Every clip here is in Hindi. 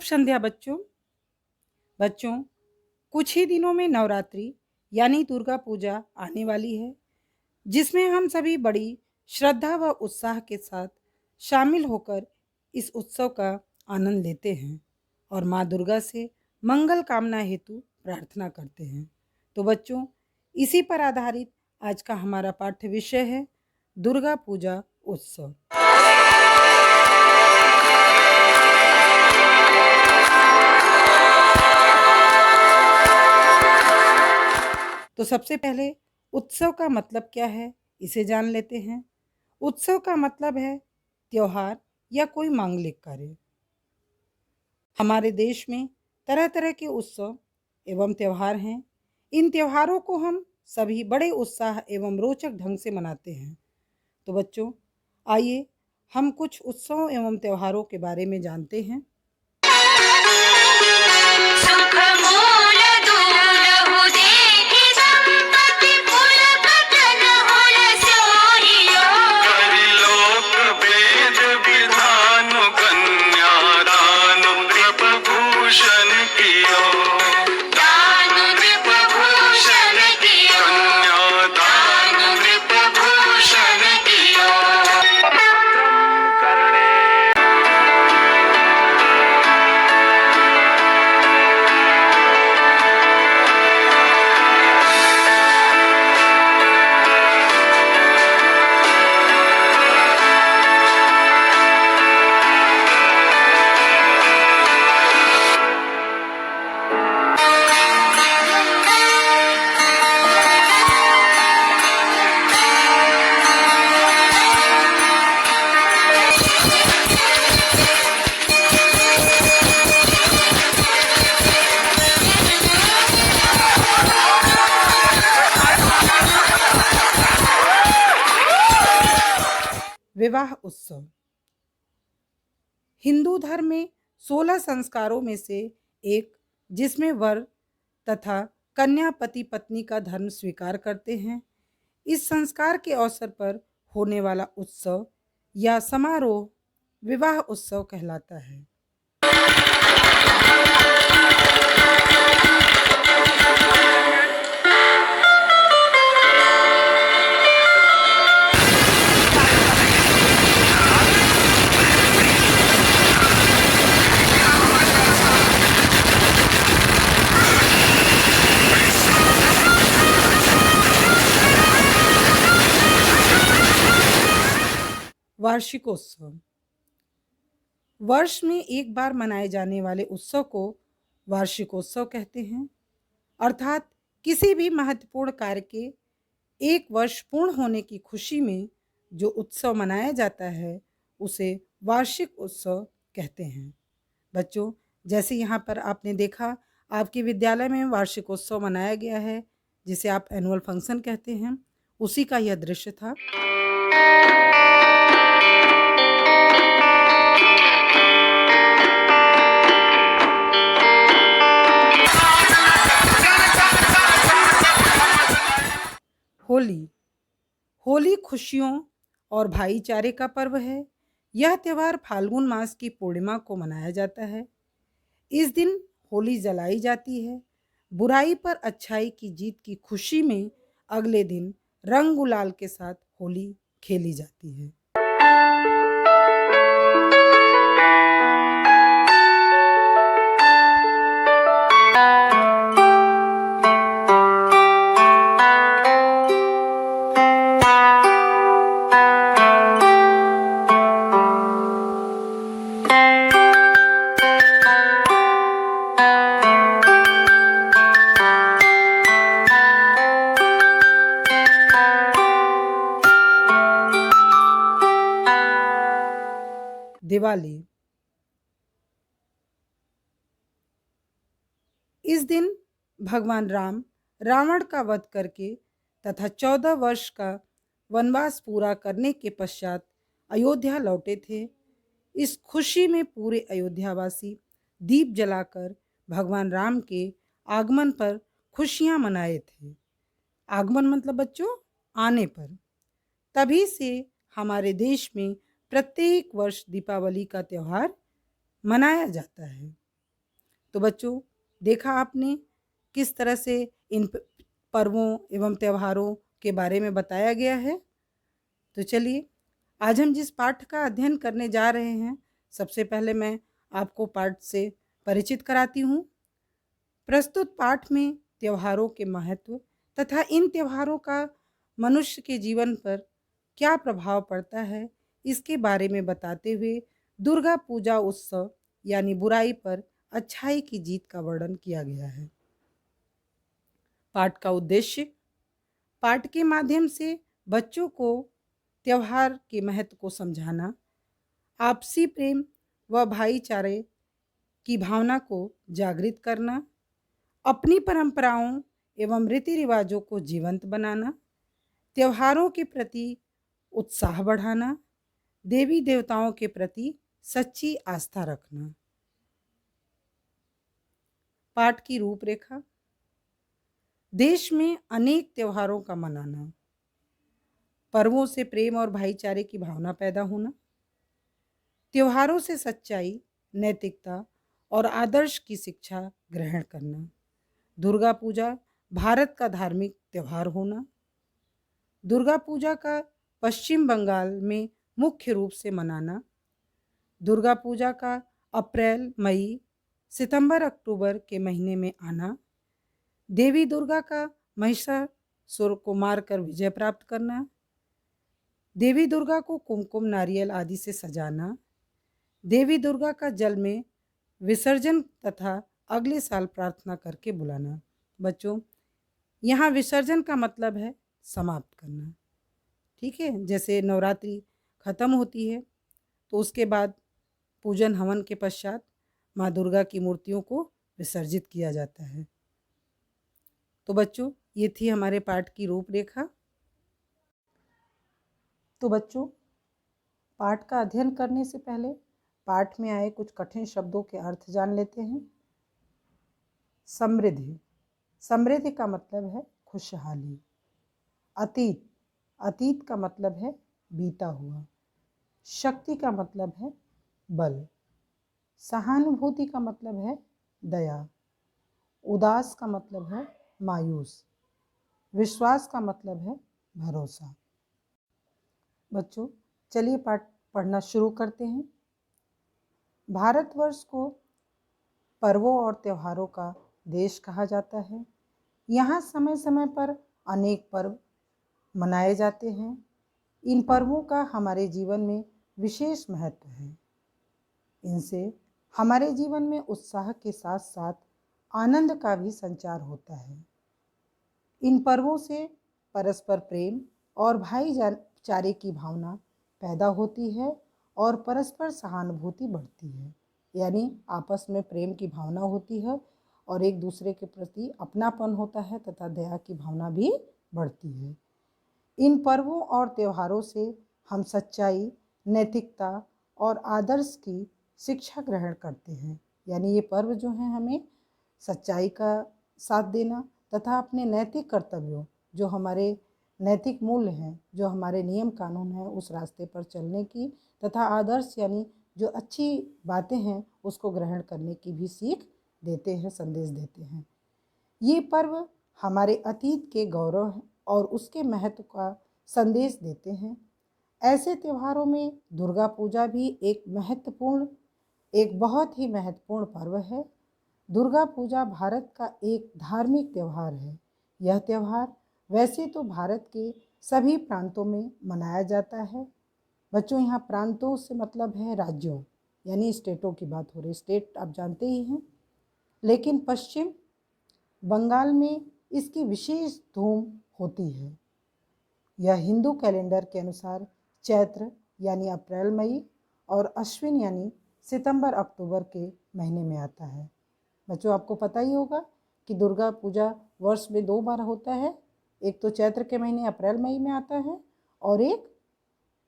संध्या बच्चों। बच्चों, कुछ ही दिनों में नवरात्रि यानी दुर्गा पूजा आने वाली है, जिसमें हम सभी बड़ी श्रद्धा व उत्साह के साथ शामिल होकर इस उत्सव का आनंद लेते हैं और माँ दुर्गा से मंगल कामना हेतु प्रार्थना करते हैं। तो बच्चों, इसी पर आधारित आज का हमारा पाठ्य विषय है दुर्गा पूजा उत्सव। तो सबसे पहले उत्सव का मतलब क्या है, इसे जान लेते हैं। उत्सव का मतलब है त्योहार या कोई मांगलिक कार्य। हमारे देश में तरह तरह के उत्सव एवं त्योहार हैं। इन त्योहारों को हम सभी बड़े उत्साह एवं रोचक ढंग से मनाते हैं। तो बच्चों, आइए हम कुछ उत्सवों एवं त्योहारों के बारे में जानते हैं। विवाह उत्सव। हिंदू धर्म में 16 संस्कारों में से एक, जिसमें वर तथा कन्या पति पत्नी का धर्म स्वीकार करते हैं। इस संस्कार के अवसर पर होने वाला उत्सव या समारोह विवाह उत्सव कहलाता है। वार्षिकोत्सव। वर्ष में एक बार मनाए जाने वाले उत्सव को वार्षिकोत्सव कहते हैं। अर्थात किसी भी महत्वपूर्ण कार्य के एक वर्ष पूर्ण होने की खुशी में जो उत्सव मनाया जाता है उसे वार्षिक उत्सव कहते हैं। बच्चों, जैसे यहाँ पर आपने देखा, आपके विद्यालय में वार्षिकोत्सव मनाया गया है, जिसे आप एनुअल फंक्शन कहते हैं, उसी का यह दृश्य था। होली। होली खुशियों और भाईचारे का पर्व है। यह त्यौहार फाल्गुन मास की पूर्णिमा को मनाया जाता है। इस दिन होली जलाई जाती है। बुराई पर अच्छाई की जीत की खुशी में अगले दिन रंग गुलाल के साथ होली खेली जाती है। दिवाली। इस दिन भगवान राम रावण का वध करके तथा 14 वर्ष का वनवास पूरा करने के पश्चात अयोध्या लौटे थे। इस खुशी में पूरे अयोध्यावासी दीप जलाकर भगवान राम के आगमन पर खुशियां मनाए थे। आगमन मतलब बच्चों आने पर। तभी से हमारे देश में प्रत्येक वर्ष दीपावली का त्यौहार मनाया जाता है। तो बच्चों, देखा आपने किस तरह से इन पर्वों एवं त्योहारों के बारे में बताया गया है। तो चलिए, आज हम जिस पाठ का अध्ययन करने जा रहे हैं, सबसे पहले मैं आपको पाठ से परिचित कराती हूँ। प्रस्तुत पाठ में त्योहारों के महत्व तथा इन त्योहारों का मनुष्य के जीवन पर क्या प्रभाव पड़ता है, इसके बारे में बताते हुए दुर्गा पूजा उत्सव यानी बुराई पर अच्छाई की जीत का वर्णन किया गया है। पाठ का उद्देश्य, पाठ के माध्यम से बच्चों को त्योहार के महत्व को समझाना, आपसी प्रेम व भाईचारे की भावना को जागृत करना, अपनी परंपराओं एवं रीति रिवाजों को जीवंत बनाना, त्योहारों के प्रति उत्साह बढ़ाना, देवी देवताओं के प्रति सच्ची आस्था रखना। पाठ की रूपरेखा, देश में अनेक त्योहारों का मनाना, पर्वों से प्रेम और भाईचारे की भावना पैदा होना, त्योहारों से सच्चाई, नैतिकता और आदर्श की शिक्षा ग्रहण करना, दुर्गा पूजा भारत का धार्मिक त्योहार होना, दुर्गा पूजा का पश्चिम बंगाल में मुख्य रूप से मनाना, दुर्गा पूजा का अप्रैल, मई, सितंबर, अक्टूबर के महीने में आना, देवी दुर्गा का महिषासुर को मारकर विजय प्राप्त करना, देवी दुर्गा को कुमकुम, नारियल आदि से सजाना, देवी दुर्गा का जल में विसर्जन तथा अगले साल प्रार्थना करके बुलाना। बच्चों, यहाँ विसर्जन का मतलब है समाप्त करना। ठीक है, जैसे नवरात्रि खत्म होती है तो उसके बाद पूजन हवन के पश्चात माँ दुर्गा की मूर्तियों को विसर्जित किया जाता है। तो बच्चों, ये थी हमारे पाठ की रूपरेखा। तो बच्चों, पाठ का अध्ययन करने से पहले पाठ में आए कुछ कठिन शब्दों के अर्थ जान लेते हैं। समृद्धि, समृद्धि का मतलब है खुशहाली। अतीत, अतीत का मतलब है बीता हुआ। शक्ति का मतलब है बल। सहानुभूति का मतलब है दया। उदास का मतलब है मायूस। विश्वास का मतलब है भरोसा। बच्चों, चलिए पाठ पढ़ना शुरू करते हैं। भारतवर्ष को पर्वों और त्योहारों का देश कहा जाता है। यहाँ समय समय पर अनेक पर्व मनाए जाते हैं। इन पर्वों का हमारे जीवन में विशेष महत्व है। इनसे हमारे जीवन में उत्साह के साथ साथ आनंद का भी संचार होता है। इन पर्वों से परस्पर प्रेम और भाईचारे की भावना पैदा होती है और परस्पर सहानुभूति बढ़ती है, यानी आपस में प्रेम की भावना होती है और एक दूसरे के प्रति अपनापन होता है तथा दया की भावना भी बढ़ती है। इन पर्वों और त्योहारों से हम सच्चाई, नैतिकता और आदर्श की शिक्षा ग्रहण करते हैं, यानी ये पर्व जो हैं हमें सच्चाई का साथ देना तथा अपने नैतिक कर्तव्यों, जो हमारे नैतिक मूल्य हैं, जो हमारे नियम कानून हैं, उस रास्ते पर चलने की तथा आदर्श यानी जो अच्छी बातें हैं उसको ग्रहण करने की भी सीख देते हैं, संदेश देते हैं। ये पर्व हमारे अतीत के गौरव और उसके महत्व का संदेश देते हैं। ऐसे त्योहारों में दुर्गा पूजा भी एक बहुत ही महत्वपूर्ण पर्व है। दुर्गा पूजा भारत का एक धार्मिक त्यौहार है। यह त्यौहार वैसे तो भारत के सभी प्रांतों में मनाया जाता है। बच्चों, यहाँ प्रांतों से मतलब है राज्यों, यानी स्टेटों की बात हो रही। स्टेट आप जानते ही हैं, लेकिन पश्चिम बंगाल में इसकी विशेष धूम होती है। यह हिंदू कैलेंडर के अनुसार चैत्र यानी अप्रैल मई और अश्विन यानी सितंबर अक्टूबर के महीने में आता है। बच्चों, आपको पता ही होगा कि दुर्गा पूजा वर्ष में 2 बार होता है। एक तो चैत्र के महीने अप्रैल मई में आता है और एक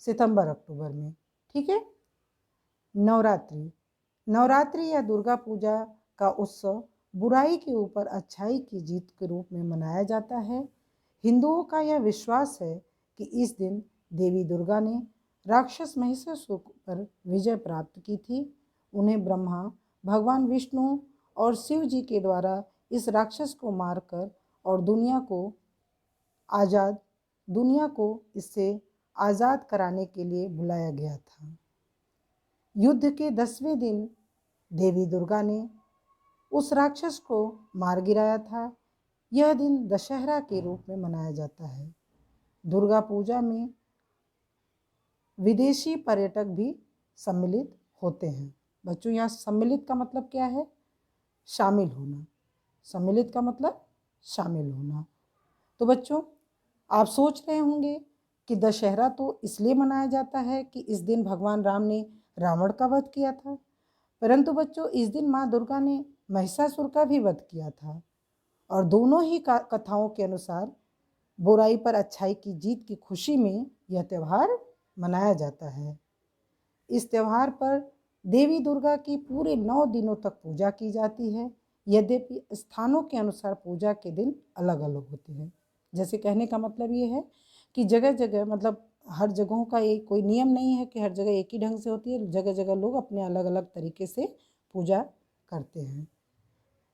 सितंबर अक्टूबर में। ठीक है। नवरात्रि, नवरात्रि या दुर्गा पूजा का उत्सव बुराई के ऊपर अच्छाई की जीत के रूप में मनाया जाता है। हिंदुओं का यह विश्वास है कि इस दिन देवी दुर्गा ने राक्षस महिषासुर पर विजय प्राप्त की थी। उन्हें ब्रह्मा, भगवान विष्णु और शिव जी के द्वारा इस राक्षस को मारकर और दुनिया को इससे आज़ाद कराने के लिए बुलाया गया था। युद्ध के 10वें दिन देवी दुर्गा ने उस राक्षस को मार गिराया था। यह दिन दशहरा के रूप में मनाया जाता है। दुर्गा पूजा में विदेशी पर्यटक भी सम्मिलित होते हैं। बच्चों, यहाँ सम्मिलित का मतलब क्या है? शामिल होना। सम्मिलित का मतलब शामिल होना। तो बच्चों, आप सोच रहे होंगे कि दशहरा तो इसलिए मनाया जाता है कि इस दिन भगवान राम ने रावण का वध किया था, परंतु बच्चों इस दिन माँ दुर्गा ने महिषासुर का भी वध किया था। और दोनों ही कथाओं के अनुसार बुराई पर अच्छाई की जीत की खुशी में यह त्यौहार मनाया जाता है। इस त्यौहार पर देवी दुर्गा की पूरे 9 दिनों तक पूजा की जाती है। यद्यपि स्थानों के अनुसार पूजा के दिन अलग अलग होते हैं। जैसे कहने का मतलब ये है कि जगह जगह मतलब हर जगहों का एक कोई नियम नहीं है कि हर जगह एक ही ढंग से होती है। जगह जगह लोग अपने अलग अलग तरीके से पूजा करते हैं।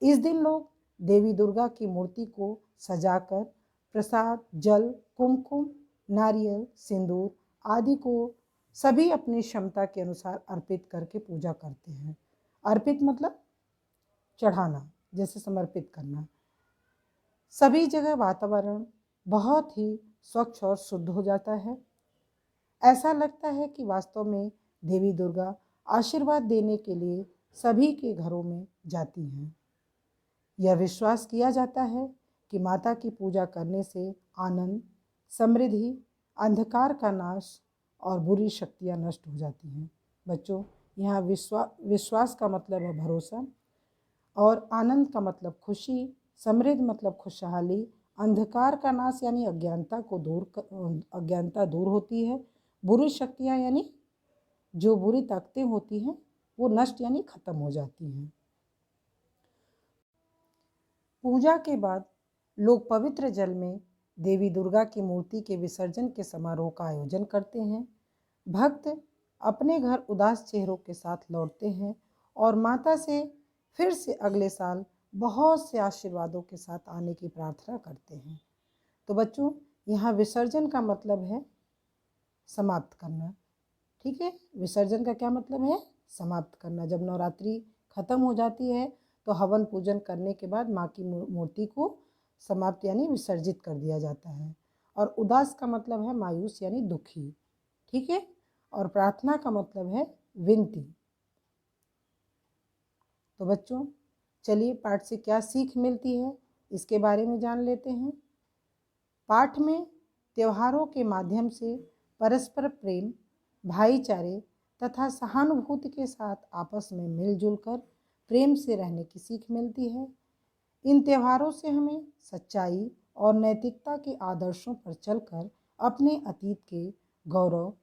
इस दिन लोग देवी दुर्गा की मूर्ति को सजाकर प्रसाद, जल, कुमकुम, नारियल, सिंदूर आदि को सभी अपनी क्षमता के अनुसार अर्पित करके पूजा करते हैं। अर्पित मतलब चढ़ाना, जैसे समर्पित करना। सभी जगह वातावरण बहुत ही स्वच्छ और शुद्ध हो जाता है। ऐसा लगता है कि वास्तव में देवी दुर्गा आशीर्वाद देने के लिए सभी के घरों में जाती हैं। यह विश्वास किया जाता है कि माता की पूजा करने से आनंद, समृद्धि, अंधकार का नाश और बुरी शक्तियाँ नष्ट हो जाती हैं। बच्चों, यहाँ विश्वास का मतलब है भरोसा, और आनंद का मतलब खुशी, समृद्ध मतलब खुशहाली, अंधकार का नाश यानी अज्ञानता दूर होती है, बुरी शक्तियाँ यानी जो बुरी ताकतें होती हैं वो नष्ट यानी खत्म हो जाती हैं। पूजा के बाद लोग पवित्र जल में देवी दुर्गा की मूर्ति के विसर्जन के समारोह का आयोजन करते हैं। भक्त अपने घर उदास चेहरों के साथ लौटते हैं और माता से फिर से अगले साल बहुत से आशीर्वादों के साथ आने की प्रार्थना करते हैं। तो बच्चों, यहाँ विसर्जन का मतलब है समाप्त करना। ठीक है, विसर्जन का क्या मतलब है? समाप्त करना। जब नवरात्रि खत्म हो जाती है तो हवन पूजन करने के बाद माँ की मूर्ति को समाप्त यानी विसर्जित कर दिया जाता है। और उदास का मतलब है मायूस यानी दुखी। ठीक है, और प्रार्थना का मतलब है विनती। तो बच्चों, चलिए पाठ से क्या सीख मिलती है इसके बारे में जान लेते हैं। पाठ में त्योहारों के माध्यम से परस्पर प्रेम, भाईचारे तथा सहानुभूति के साथ आपस में मिलजुल कर प्रेम से रहने की सीख मिलती है। इन त्योहारों से हमें सच्चाई और नैतिकता के आदर्शों पर चलकर अपने अतीत के गौरव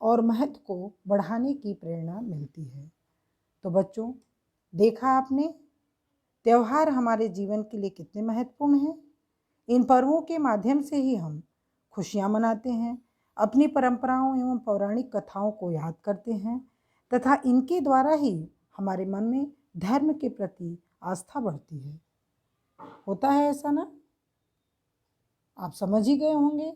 और महत्व को बढ़ाने की प्रेरणा मिलती है। तो बच्चों, देखा आपने त्यौहार हमारे जीवन के लिए कितने महत्वपूर्ण हैं। इन पर्वों के माध्यम से ही हम खुशियाँ मनाते हैं, अपनी परंपराओं एवं पौराणिक कथाओं को याद करते हैं तथा इनके द्वारा ही हमारे मन में धर्म के प्रति आस्था बढ़ती है। होता है ऐसा ना? आप समझ ही गए होंगे।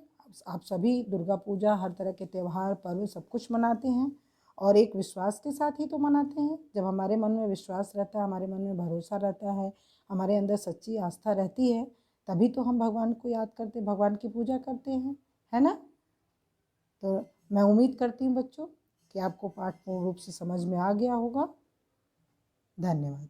आप सभी दुर्गा पूजा, हर तरह के त्यौहार, पर्व सब कुछ मनाते हैं और एक विश्वास के साथ ही तो मनाते हैं। जब हमारे मन में विश्वास रहता है, हमारे मन में भरोसा रहता है, हमारे अंदर सच्ची आस्था रहती है, तभी तो हम भगवान को याद करते, भगवान की पूजा करते हैं, है ना? तो मैं उम्मीद करती हूँ बच्चों कि आपको पाठ पूर्ण रूप से समझ में आ गया होगा। धन्यवाद।